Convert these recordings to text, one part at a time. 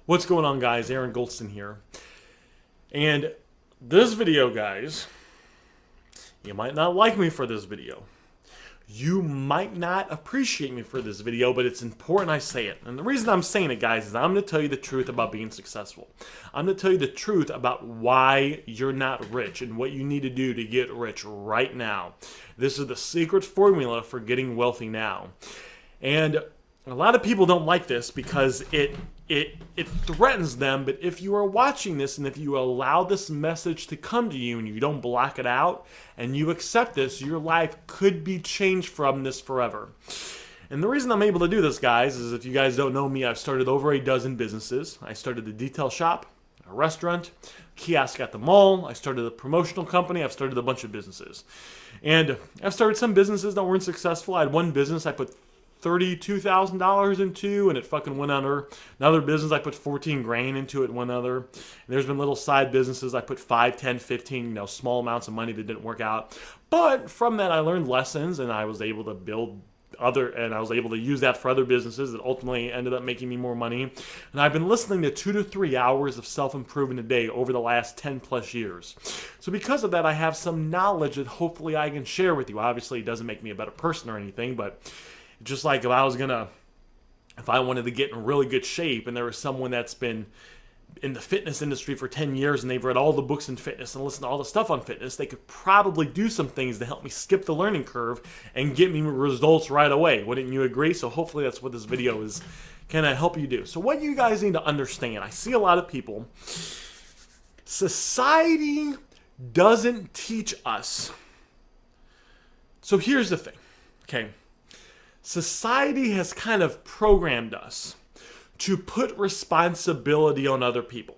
What's going on, guys? Aaron Goldston here. And this video, guys, you might not like me for this video. You might not appreciate me for this video, but it's important I say it. And the reason I'm saying it, guys, is I'm going to tell you the truth about being successful. I'm going to tell you the truth about why you're not rich and what you need to do to get rich right now. This is the secret formula for getting wealthy now. And a lot of people don't like this because it threatens them, but if you are watching this and if you allow this message to come to you and you don't block it out and you accept this, your life could be changed from this forever. And the reason I'm able to do this, guys, is if you guys don't know me, I've started over a dozen businesses. I started a detail shop, a restaurant, kiosk at the mall. I started a promotional company. I've started a bunch of businesses. And I've started some businesses that weren't successful. I had one business I put $32,000 into, and it fucking went under. Another business I put 14 grand into, it went under. And there's been little side businesses I put 5, 10, 15, small amounts of money that didn't work out. But from that I learned lessons, and I was able to I was able to use that for other businesses that ultimately ended up making me more money. And I've been listening to 2 to 3 hours of self-improvement a day over the last 10 plus years. So because of that, I have some knowledge that hopefully I can share with you. Obviously, it doesn't make me a better person or anything, but just like if I wanted to get in really good shape and there was someone that's been in the fitness industry for 10 years and they've read all the books in fitness and listened to all the stuff on fitness, they could probably do some things to help me skip the learning curve and get me results right away. Wouldn't you agree? So hopefully that's what this video is going to help you do. So what you guys need to understand, I see a lot of people, society doesn't teach us. So here's the thing, okay? Society has kind of programmed us to put responsibility on other people.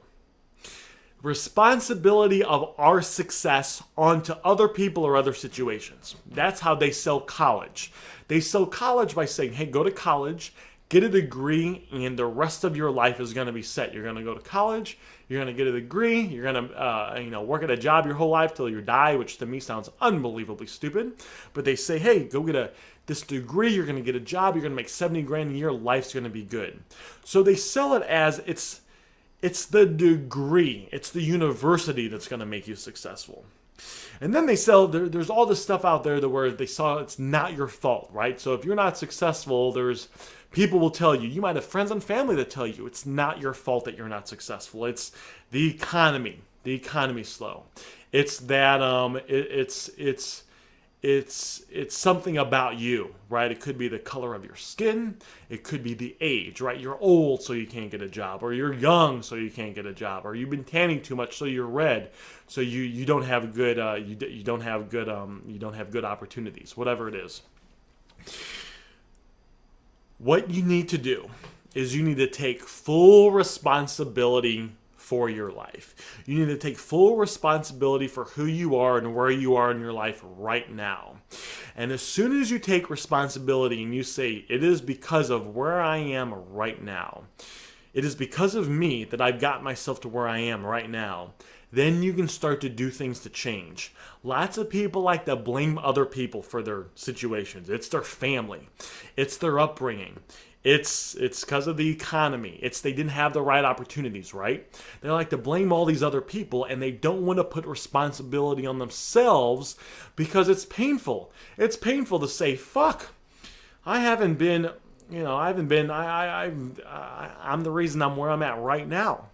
Responsibility of our success onto other people or other situations. That's how they sell college. They sell college by saying, hey, go to college, get a degree, and the rest of your life is going to be set. You're going to go to college, you're going to get a degree, you're going to work at a job your whole life till you die, which to me sounds unbelievably stupid. But they say, hey, go get this degree, you're going to get a job, you're going to make 70 grand a year, life's going to be good. So they sell it as it's the degree, it's the university that's going to make you successful. And then they sell, there's all this stuff out there where they saw it's not your fault, right? So if you're not successful, there's people will tell you, you might have friends and family that tell you it's not your fault that you're not successful. It's the economy. The economy's slow. It's that it's something about you, right? It could be the color of your skin. It could be the age, right? You're old, so you can't get a job, or you're young, so you can't get a job, or you've been tanning too much, so you're red, so you don't have good you don't have good opportunities, whatever it is. What you need to do is you need to take full responsibility for your life. You need to take full responsibility for who you are and where you are in your life right now. And as soon as you take responsibility and you say, it is because of where I am right now, it is because of me that I've got myself to where I am right now, then you can start to do things to change. Lots of people like to blame other people for their situations. It's their family. It's their upbringing. It's because of the economy. It's they didn't have the right opportunities, right? They like to blame all these other people, and they don't want to put responsibility on themselves because it's painful. It's painful to say, fuck, I'm the reason I'm where I'm at right now.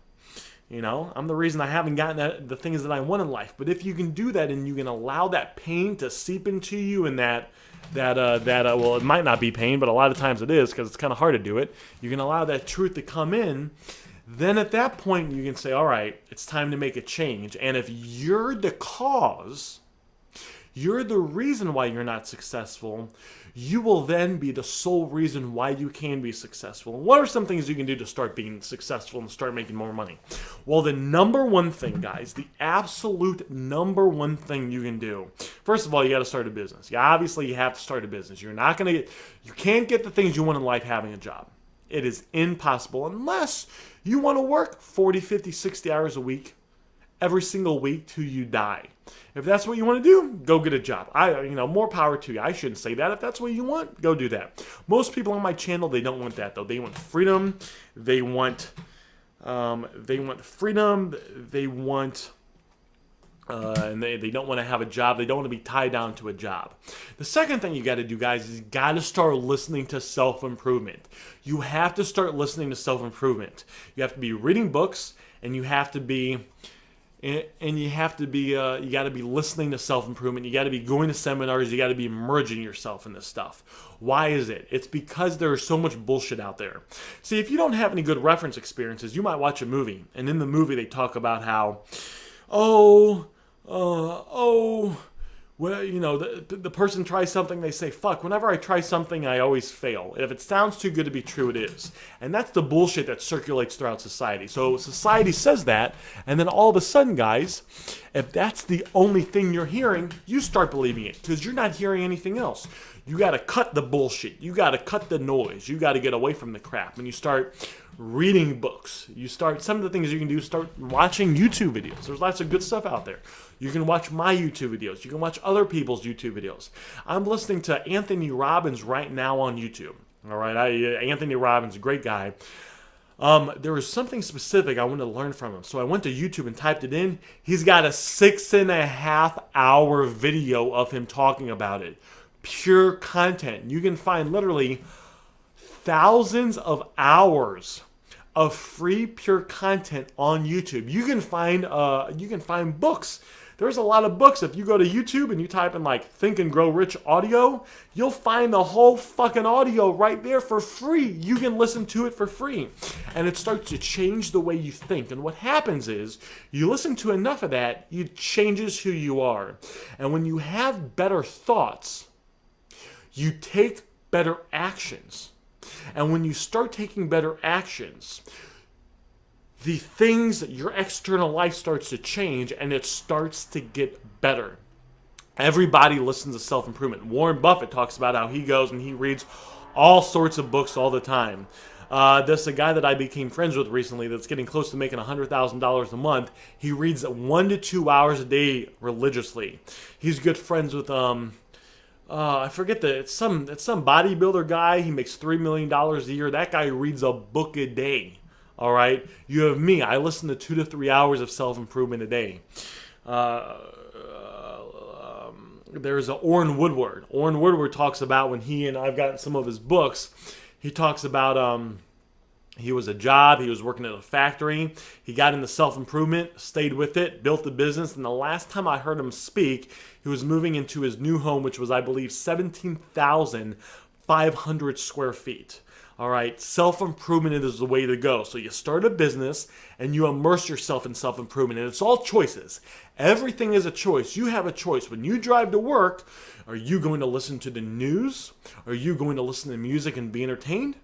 I'm the reason I haven't gotten the things that I want in life. But if you can do that and you can allow that pain to seep into you and well, it might not be pain, but a lot of times it is because it's kind of hard to do it. You can allow that truth to come in. Then at that point, you can say, all right, it's time to make a change. And if you're the cause, you're the reason why you're not successful, you will then be the sole reason why you can be successful. And what are some things you can do to start being successful and start making more money? Well, the number one thing, guys, the absolute number one thing you can do, first of all, you got to start a business. Obviously, you have to start a business. You can't get the things you want in life having a job. It is impossible unless you want to work 40, 50, 60 hours a week, every single week till you die. If that's what you want to do, go get a job. More power to you. I shouldn't say that. If that's what you want, go do that. Most people on my channel, they don't want that though. They want freedom. They want They want freedom. They want, and they don't want to have a job. They don't want to be tied down to a job. The second thing you got to do, guys, is you got to start listening to self-improvement. You have to start listening to self-improvement. You have to be reading books, and you have to be you got to be listening to self-improvement. You got to be going to seminars. You got to be immersing yourself in this stuff. Why is it? It's because there's so much bullshit out there. See, if you don't have any good reference experiences, you might watch a movie, and in the movie they talk about how, well, the person tries something, they say, fuck, whenever I try something, I always fail. If it sounds too good to be true, it is. And that's the bullshit that circulates throughout society. So society says that, and then all of a sudden, guys, if that's the only thing you're hearing, you start believing it, because you're not hearing anything else. You got to cut the bullshit. You got to cut the noise. You got to get away from the crap. And you start reading books. Some of the things you can do, start watching YouTube videos. There's lots of good stuff out there. You can watch my YouTube videos. You can watch other people's YouTube videos. I'm listening to Anthony Robbins right now on YouTube. All right, Anthony Robbins, a great guy. There was something specific I wanted to learn from him. So I went to YouTube and typed it in. He's got a 6.5-hour video of him talking about it. Pure content. You can find literally thousands of hours of free pure content on YouTube. You can find books. There's a lot of books. If you go to YouTube and you type in like Think and Grow Rich audio, you'll find the whole fucking audio right there for free. You can listen to it for free. And it starts to change the way you think. And what happens is you listen to enough of that, it changes who you are. And when you have better thoughts, you take better actions. And when you start taking better actions, the things, your external life starts to change and it starts to get better. Everybody listens to self-improvement. Warren Buffett talks about how he goes and he reads all sorts of books all the time. There's a guy that I became friends with recently that's getting close to making $100,000 a month. He reads 1 to 2 hours a day religiously. He's good friends with I forget it's some bodybuilder guy. He makes $3 million a year. That guy reads a book a day. All right. You have me. I listen to 2 to 3 hours of self-improvement a day. There's Orrin Woodward. Orrin Woodward talks about when I've gotten some of his books. He talks about he was working at a factory. He got into self-improvement, stayed with it, built the business. And the last time I heard him speak, he was moving into his new home, which was, I believe, 17,500 square feet. All right, self-improvement is the way to go. So you start a business and you immerse yourself in self-improvement. And it's all choices. Everything is a choice. You have a choice. When you drive to work, are you going to listen to the news? Are you going to listen to music and be entertained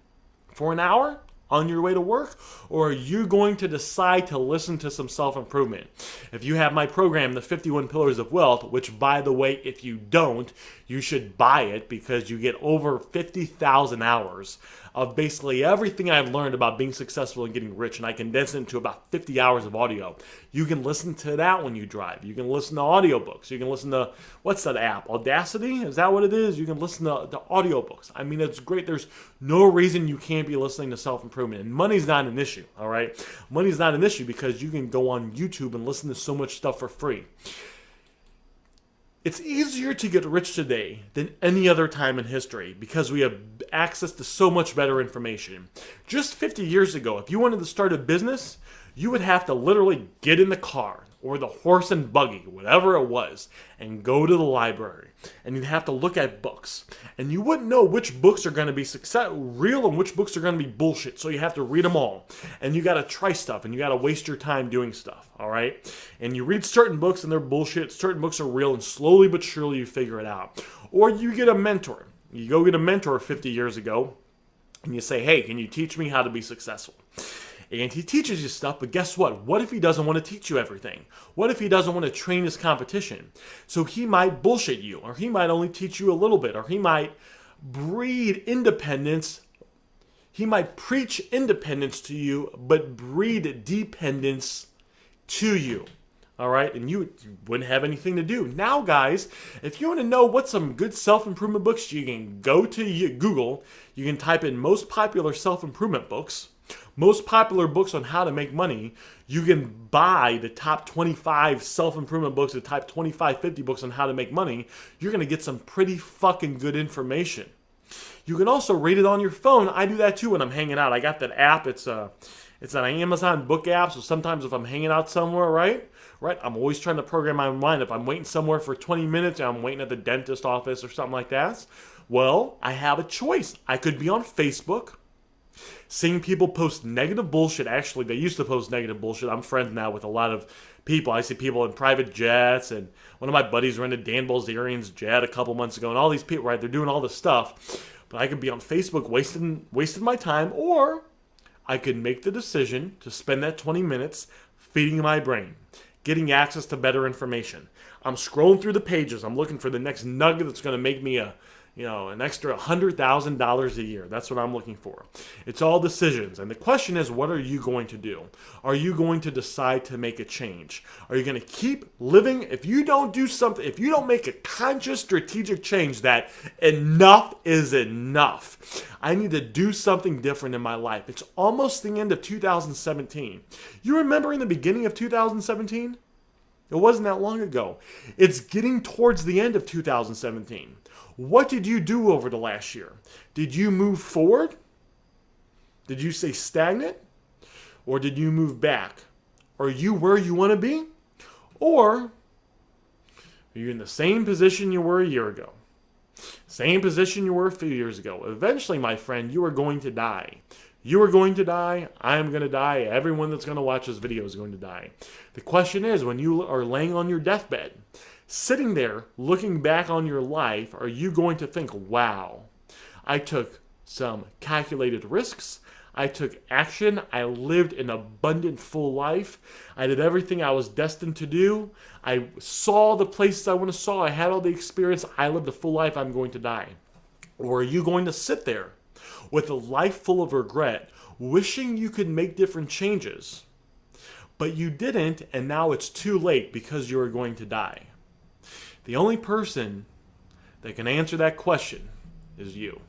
for an hour on your way to work? Or are you going to decide to listen to some self-improvement? If you have my program, The 51 Pillars of Wealth, which, by the way, if you don't, you should buy it because you get over 50,000 hours of basically everything I've learned about being successful and getting rich, and I condense it into about 50 hours of audio. You can listen to that when you drive. You can listen to audiobooks. You can listen to, what's that app? Audacity? Is that what it is? You can listen to audiobooks. I mean, it's great. There's no reason you can't be listening to self-improvement. And money's not an issue, all right? Money's not an issue because you can go on YouTube and listen to so much stuff for free. It's easier to get rich today than any other time in history because we have access to so much better information. Just 50 years ago, if you wanted to start a business, you would have to literally get in the car or the horse and buggy, whatever it was, and go to the library. And you'd have to look at books. And you wouldn't know which books are going to be real and which books are going to be bullshit. So you have to read them all. And you got to try stuff, and you got to waste your time doing stuff, all right? And you read certain books, and they're bullshit. Certain books are real, and slowly but surely you figure it out. Or you get a mentor. You go get a mentor 50 years ago, and you say, hey, can you teach me how to be successful? And he teaches you stuff, but guess what? What if he doesn't want to teach you everything? What if he doesn't want to train his competition? So he might bullshit you, or he might only teach you a little bit, or he might breed independence. He might preach independence to you, but breed dependence to you. All right, and you wouldn't have anything to do. Now, guys, if you want to know what some good self-improvement books, you can go to Google. You can type in most popular self-improvement books. Most popular books on how to make money, you can buy the top 25 self-improvement books, the top 25, 50 books on how to make money. You're going to get some pretty fucking good information. You can also read it on your phone. I do that too when I'm hanging out. I got that app. It's an Amazon book app. So sometimes if I'm hanging out somewhere, right, I'm always trying to program my mind. If I'm waiting somewhere for 20 minutes, and I'm waiting at the dentist office or something like that, well, I have a choice. I could be on Facebook, seeing people post negative bullshit. Actually, they used to post negative bullshit. I'm friends now with a lot of people. I see people in private jets, and one of my buddies rented Dan Bilzerian's jet a couple months ago, and all these people, right, they're doing all this stuff. But I could be on Facebook wasting my time, or I could make the decision to spend that 20 minutes feeding my brain, getting access to better information. I'm scrolling through the pages. I'm looking for the next nugget that's going to make me an extra $100,000 a year. That's what I'm looking for. It's all decisions. And the question is, what are you going to do? Are you going to decide to make a change? Are you going to keep living? If you don't do something, if you don't make a conscious strategic change that enough is enough, I need to do something different in my life. It's almost the end of 2017. You remember in the beginning of 2017? It wasn't that long ago. It's getting towards the end of 2017. What did you do over the last year? Did you move forward? Did you stay stagnant? Or did you move back? Are you where you want to be? Or are you in the same position you were a year ago? Same position you were a few years ago? Eventually, my friend, you are going to die. You are going to die. I am going to die. Everyone that's going to watch this video is going to die. The question is, when you are laying on your deathbed, sitting there looking back on your life, are you going to think, wow, I took some calculated risks, I took action, I lived an abundant, full life, I did everything I was destined to do, I saw the places I want to saw, I had all the experience, I lived a full life, I'm going to die? Or are you going to sit there with a life full of regret, wishing you could make different changes, but you didn't, and now it's too late because you are going to die? The only person that can answer that question is you.